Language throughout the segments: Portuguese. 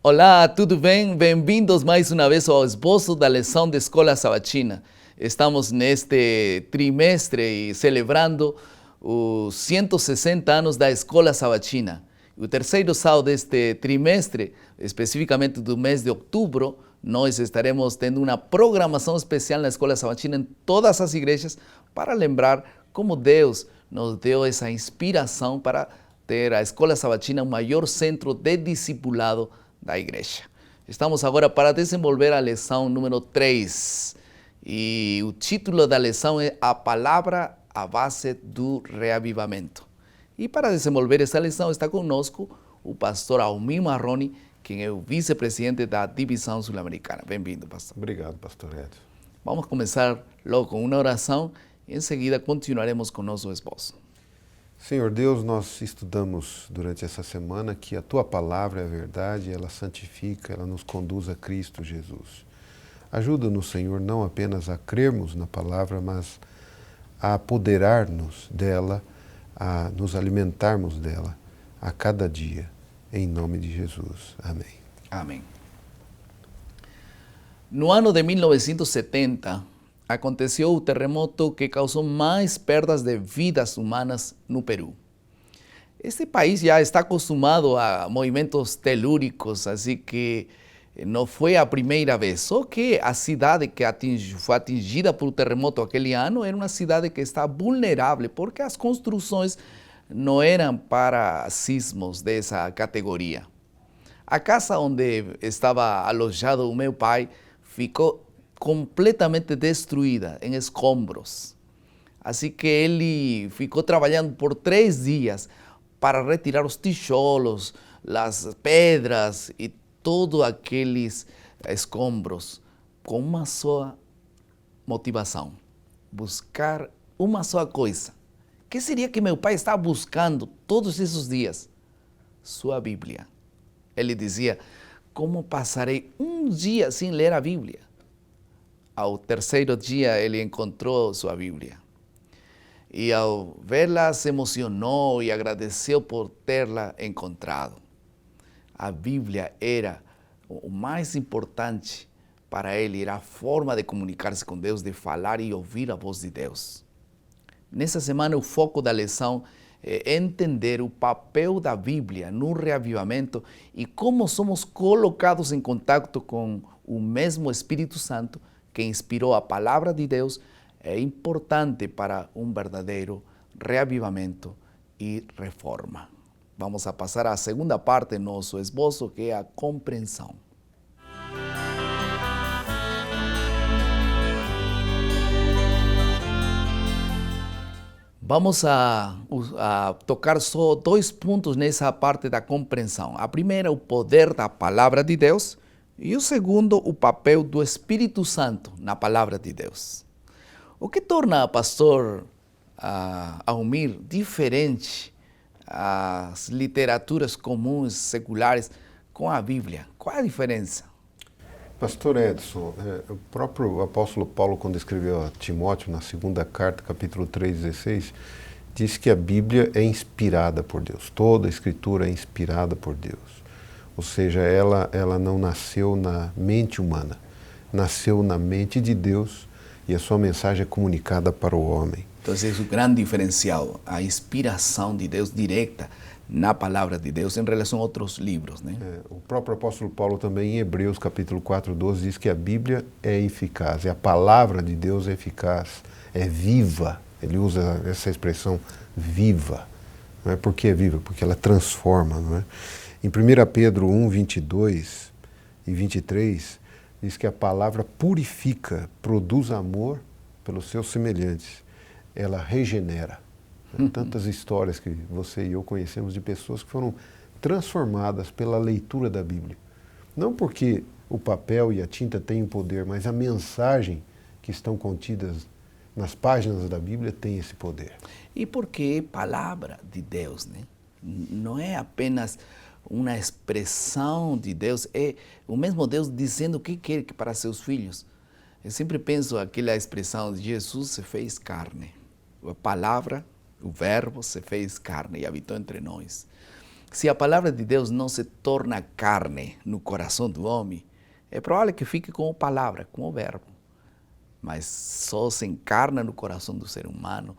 Olá, tudo bem? Bem-vindos mais uma vez ao esboço da lição de Escola Sabatina. Estamos neste trimestre celebrando os 160 anos da Escola Sabatina. O terceiro sábado deste trimestre, especificamente do mês de outubro, nós estaremos tendo uma programação especial na Escola Sabatina em todas as igrejas para lembrar como Deus nos deu essa inspiração para ter a Escola Sabatina o maior centro de discipulado da igreja. Estamos agora para desenvolver a lição número 3 e o título da lição é A Palavra à Base do Reavivamento. E para desenvolver essa lição está conosco o pastor Almir Marrone, quem é o vice-presidente da Divisão Sul-Americana. Bem-vindo, pastor. Obrigado, pastor Edson. Vamos começar logo com uma oração e em seguida continuaremos com o nosso esboço. Senhor Deus, nós estudamos durante essa semana que a Tua Palavra é a verdade, ela santifica, ela nos conduz a Cristo Jesus. Ajuda-nos, Senhor, não apenas a crermos na Palavra, mas a apoderar-nos dela, a nos alimentarmos dela a cada dia, em nome de Jesus. Amém. Amém. No ano de 1970, aconteceu o terremoto que causou mais perdas de vidas humanas no Peru. Este país já está acostumado a movimentos telúricos, assim que não foi a primeira vez. Só que a cidade que foi atingida por terremoto aquele ano era uma cidade que está vulnerável, porque as construções não eram para sismos dessa categoria. A casa onde estava alojado o meu pai ficou completamente destruída, em escombros. Assim que ele ficou trabalhando por 3 dias para retirar os tijolos, as pedras e todos aqueles escombros, com uma só motivação: buscar uma só coisa. O que seria que meu pai estava buscando todos esses dias? Sua Bíblia. Ele dizia: como passarei um dia sem ler a Bíblia? Ao terceiro dia, ele encontrou sua Bíblia. E ao vê-la, se emocionou e agradeceu por tê-la encontrado. A Bíblia era o mais importante para ele, era a forma de comunicar-se com Deus, de falar e ouvir a voz de Deus. Nessa semana, o foco da lição é entender o papel da Bíblia no reavivamento e como somos colocados em contato com o mesmo Espírito Santo que inspirou a palavra de Deus, é importante para um verdadeiro reavivamento e reforma. Vamos a passar à segunda parte do nosso esboço, que é a compreensão. Vamos a tocar só 2 pontos nessa parte da compreensão. A primeira, o poder da palavra de Deus. E o segundo, o papel do Espírito Santo na palavra de Deus. O que torna, pastor Almir, diferente as literaturas comuns, seculares, com a Bíblia? Qual a diferença? Pastor Edson, o próprio apóstolo Paulo, quando escreveu a Timóteo, na segunda carta, capítulo 3:16, diz que a Bíblia é inspirada por Deus. Toda a Escritura é inspirada por Deus. Ou seja, ela não nasceu na mente humana, nasceu na mente de Deus e a sua mensagem é comunicada para o homem. Então, esse é o grande diferencial, a inspiração de Deus direta na palavra de Deus em relação a outros livros, né? O próprio apóstolo Paulo também, em Hebreus capítulo 4:12, diz que a Bíblia é eficaz, e a palavra de Deus é eficaz, é viva. Ele usa essa expressão viva. Não é? Por que é viva? Porque ela transforma, não é? Em 1 Pedro 1:22 e 23, diz que a palavra purifica, produz amor pelos seus semelhantes. Ela regenera. Tantas histórias que você e eu conhecemos de pessoas que foram transformadas pela leitura da Bíblia. Não porque o papel e a tinta têm poder, mas a mensagem que estão contidas nas páginas da Bíblia tem esse poder. E porque é palavra de Deus, né? Não é apenas uma expressão de Deus, é o mesmo Deus dizendo o que quer para seus filhos. Eu sempre penso aquela expressão de Jesus se fez carne. A palavra, o verbo se fez carne e habitou entre nós. Se a palavra de Deus não se torna carne no coração do homem, é provável que fique como palavra, como verbo. Mas só se encarna no coração do ser humano.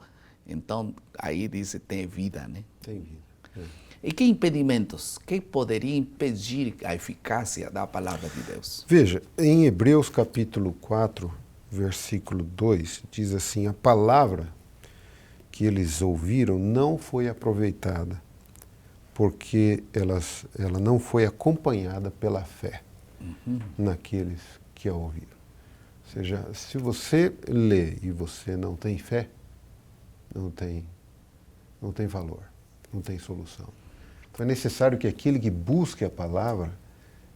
Então, aí diz que tem vida, né? Tem vida. É. E que impedimentos, que poderia impedir a eficácia da palavra de Deus? Veja, em Hebreus capítulo 4, versículo 2, diz assim: a palavra que eles ouviram não foi aproveitada, porque ela não foi acompanhada pela fé naqueles que a ouviram. Ou seja, se você lê e você não tem fé, não tem valor, não tem solução. Então é necessário que aquele que busque a palavra,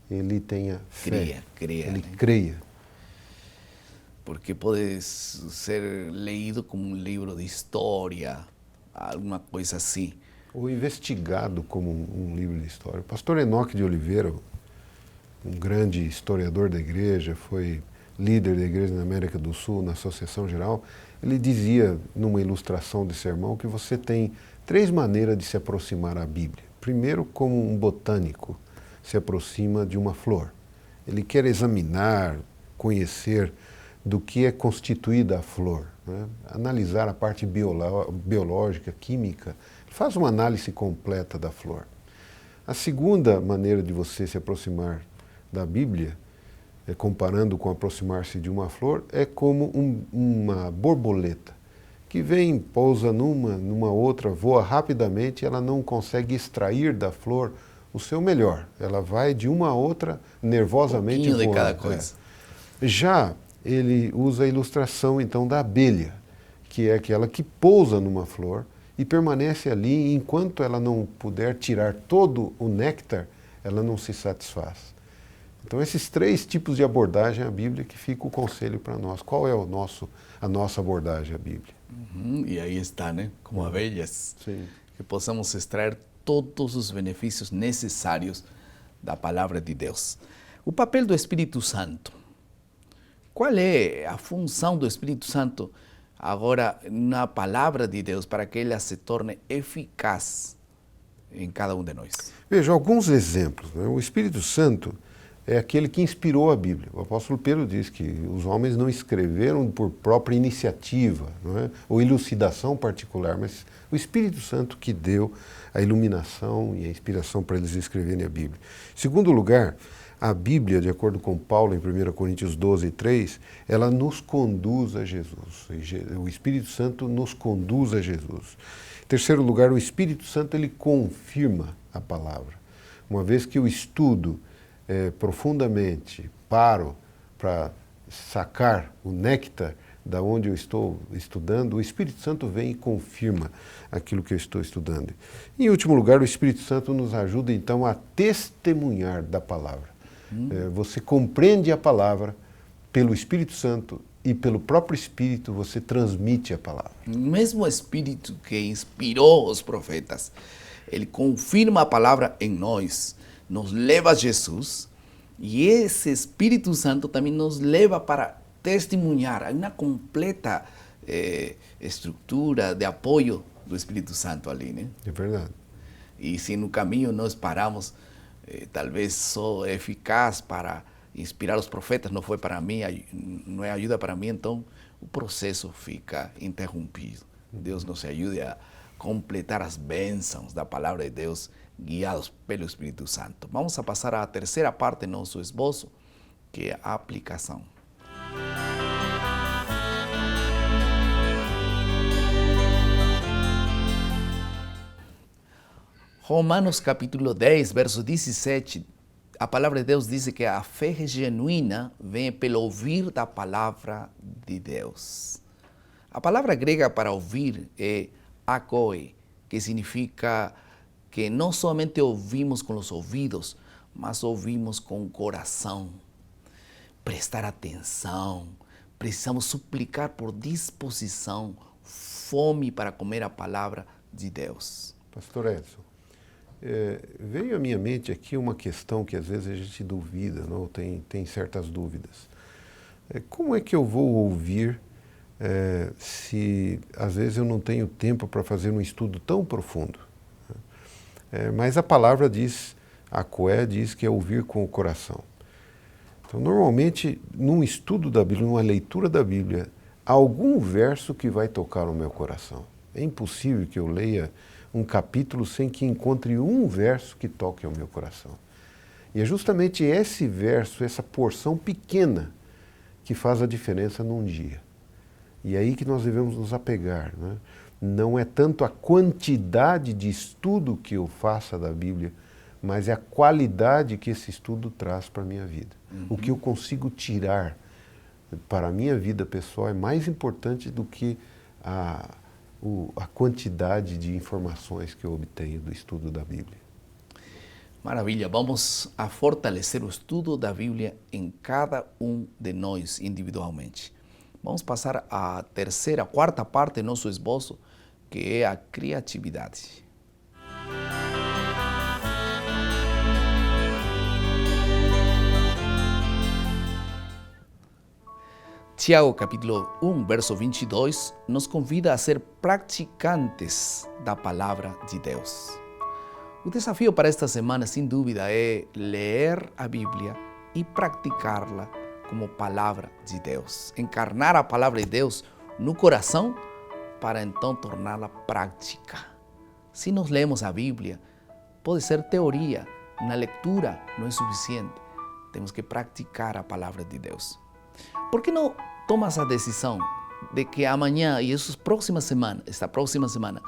ele tenha fé, ele creia. Porque pode ser lido como um livro de história, alguma coisa assim. Ou investigado como um livro de história. O pastor Enoque de Oliveira, um grande historiador da igreja, foi líder da igreja na América do Sul, na Associação Geral, ele dizia, numa ilustração de sermão, que você tem 3 maneiras de se aproximar à Bíblia. Primeiro, como um botânico se aproxima de uma flor. Ele quer examinar, conhecer do que é constituída a flor, né? Analisar a parte biológica, química, faz uma análise completa da flor. A segunda maneira de você se aproximar da Bíblia, comparando com aproximar-se de uma flor, é como uma borboleta, que vem, pousa numa outra, voa rapidamente, ela não consegue extrair da flor o seu melhor. Ela vai de uma a outra nervosamente voando. De cada coisa. Já ele usa a ilustração, então, da abelha, que é aquela que pousa numa flor e permanece ali, e enquanto ela não puder tirar todo o néctar, ela não se satisfaz. Então, esses 3 tipos de abordagem à Bíblia que fica o conselho para nós. Qual é a nossa abordagem à Bíblia? E aí está, né? Como abelhas. Sim. Que possamos extrair todos os benefícios necessários da palavra de Deus. O papel do Espírito Santo. Qual é a função do Espírito Santo agora na palavra de Deus para que ela se torne eficaz em cada um de nós? Veja, alguns exemplos, né? O Espírito Santo é aquele que inspirou a Bíblia. O apóstolo Pedro diz que os homens não escreveram por própria iniciativa, não é? Ou elucidação particular, mas o Espírito Santo que deu a iluminação e a inspiração para eles escreverem a Bíblia. Em segundo lugar, a Bíblia, de acordo com Paulo em 1 Coríntios 12, 3, ela nos conduz a Jesus. O Espírito Santo nos conduz a Jesus. Em terceiro lugar, o Espírito Santo ele confirma a palavra. Uma vez que eu estudo profundamente, paro para sacar o néctar da onde eu estou estudando, o Espírito Santo vem e confirma aquilo que eu estou estudando. Em último lugar, o Espírito Santo nos ajuda então a testemunhar da palavra. Você compreende a palavra pelo Espírito Santo e pelo próprio Espírito você transmite a palavra. O mesmo Espírito que inspirou os profetas, ele confirma a palavra em nós, nos leva a Jesus, e esse Espírito Santo também nos leva para testemunhar. Há uma completa estrutura de apoio do Espírito Santo ali, né? É verdade. E se no caminho nós paramos, talvez só é eficaz para inspirar os profetas, não foi para mim, não é ajuda para mim, então o processo fica interrompido. Deus nos ajude a completar as bênçãos da palavra de Deus, guiados pelo Espírito Santo. Vamos a passar à terceira parte do nosso esboço, que é a aplicação. Romanos capítulo 10, verso 17, a palavra de Deus diz que a fé genuína vem pelo ouvir da palavra de Deus. A palavra grega para ouvir é akoi, que significa que não somente ouvimos com os ouvidos, mas ouvimos com o coração. Prestar atenção, precisamos suplicar por disposição, fome para comer a palavra de Deus. Pastor Edson, veio à minha mente aqui uma questão que às vezes a gente duvida, não? Tem certas dúvidas. Como é que eu vou ouvir se às vezes eu não tenho tempo para fazer um estudo tão profundo? Mas a palavra diz, a Coé diz que é ouvir com o coração. Então, normalmente, num estudo da Bíblia, numa leitura da Bíblia, há algum verso que vai tocar o meu coração. É impossível que eu leia um capítulo sem que encontre um verso que toque ao meu coração. E é justamente esse verso, essa porção pequena, que faz a diferença num dia. E é aí que nós devemos nos apegar, né? Não é tanto a quantidade de estudo que eu faça da Bíblia, mas é a qualidade que esse estudo traz para a minha vida. O que eu consigo tirar para a minha vida pessoal é mais importante do que a quantidade de informações que eu obtenho do estudo da Bíblia. Maravilha, vamos a fortalecer o estudo da Bíblia em cada um de nós individualmente. Vamos passar à quarta parte do nosso esboço, que é a criatividade. Tiago, capítulo 1, verso 22, nos convida a ser praticantes da palavra de Deus. O desafio para esta semana, sem dúvida, é ler a Bíblia e praticá-la como palavra de Deus. Encarnar a palavra de Deus no coração para então torná-la prática. Se nós lemos a Bíblia, pode ser teoria, na leitura não é suficiente. Temos que praticar a palavra de Deus. Por que não tomas a decisão de que amanhã e esta próxima semana,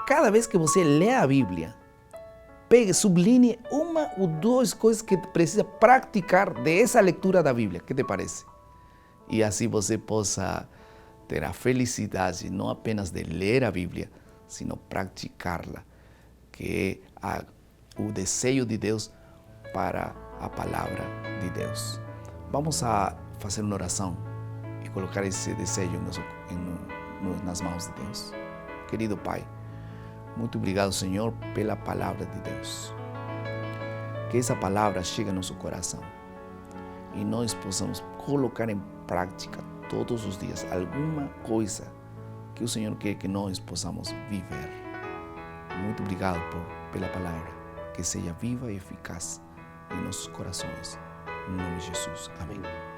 cada vez que você lê a Bíblia, sublinhe uma ou duas coisas que precisa praticar dessa leitura da Bíblia. O que te parece? E assim você possa ter a felicidade não apenas de ler a Bíblia, sino praticá-la, que é o desejo de Deus para a palavra de Deus. Vamos a fazer uma oração e colocar esse desejo nas mãos de Deus. Querido Pai, muito obrigado, Senhor, pela palavra de Deus. Que essa palavra chegue ao nosso coração e nós possamos colocar em prática todos os dias alguma coisa que o Senhor quer que nós possamos viver. Muito obrigado pela palavra, que seja viva e eficaz em nossos corações. Em nome de Jesus. Amém.